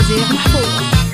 التوزيع محفوظ.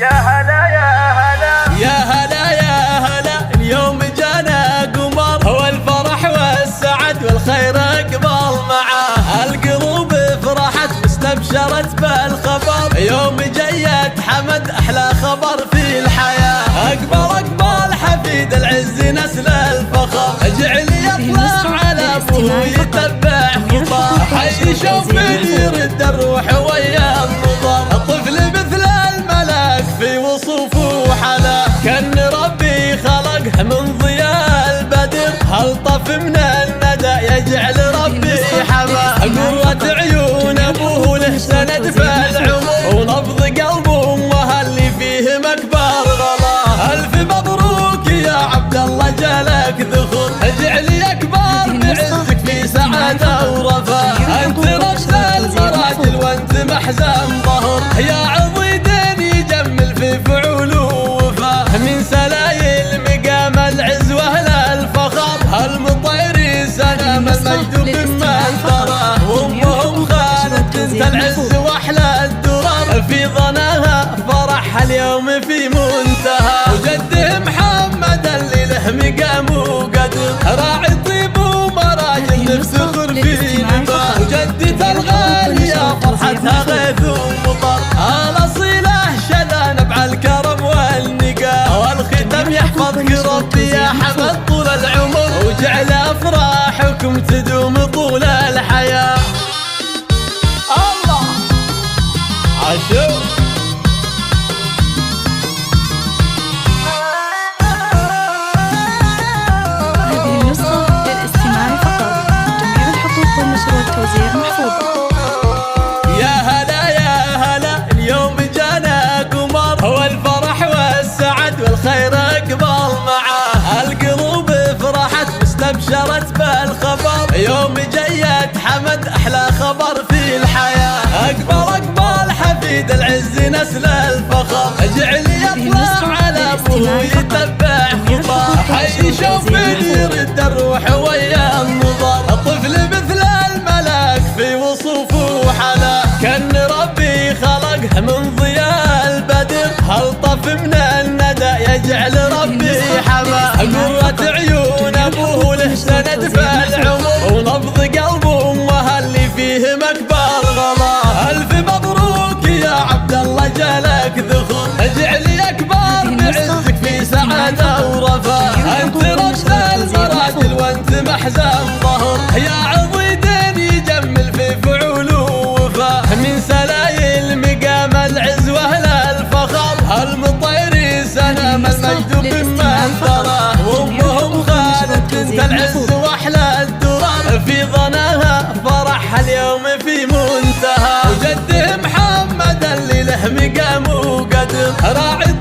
يا هلا يا هلا يا هلا يا هلا، اليوم جانا قمر، هو الفرح والسعد والخير اقبل معاه، القلوب فرحت واستبشرت بالخبر، يوم جيت حمد احلى خبر في الحياه، اقبل حفيد العز نسل الفخر، اجعل يطلع على ابوه يتبع خطاه، حي شوف يرد الروح ويا النظر، الطفل مثل الملاك في وصوفه حلا، كان ربي خلقه من ضياء البدر، هل طف من الندى يجعل ربي حماه، قرة عيون ابوه له سند في العمر، ونبض قلب امه اللي فيه مكبر غلا، الف مبروك يا عبد الله جالك ذخر، اجعل يكبر بعزك في سعاده ورفاه، انت رمز المراجل وانت محزن ظهر، يا عضيد يجمل في فعوله وفاه، من سلايل مقام العز واهل الفخر، المطير سلام المجد ممن تراه، وامهم خالد بنت العز واحلى الدرر، في ظناها فرح اليوم في منتهى، وجده محمد اللي له مقام وقدر، راعي طيب ومراجل نفتخر في نباه، وجدة الغالية فرحتها غيث ومطر، الاصيله شذا نبع الكرم والنقاء، والختم يحفظك ربي يا حمد طول العمر، وجعل افراحكم تدوم طول الحياه. الله عاشور هذه النسخة للاستماع فقط، جميع الحقوق والنشر والتوزيع محفوظة. يا هلا يا هلا، اليوم جانا قمر، هو الفرح والسعد والخير اقبل معاه، القلوب فرحت واستبشرت بالخبر، يوم جيت حمد احلى خبر في الحياه، اقبل حفيد العز نسل الفخر، اجعل يطلع على ابوه يتبع خطاه، حي شوف يرد الروح ويا النظر، الطفل مثل الملاك في وصوفه حلا، كان ربي خلقه من ضياء البدر، هل طف من الندى يجعل ربي حماه، قرة عيون ابوه له سند في العمر، ونبض قلب امه اللي فيه مكبر غلا، الف مبروك يا عبد الله جالك ذخر، اجعل يكبر بعزك في سعاده ورفاه، انت رمز المراجل وانت محزن ظهر، يا عضيد يجمل في فعوله وفاه، من سلايل مقام العز واهل الفخر، المطير سلام المجد ممن تراه، وامهم خالد بنت العز واحلى الدرر، في ظناها فرح اليوم في منتهى، وجده محمد اللي له مقام وقدر، راعي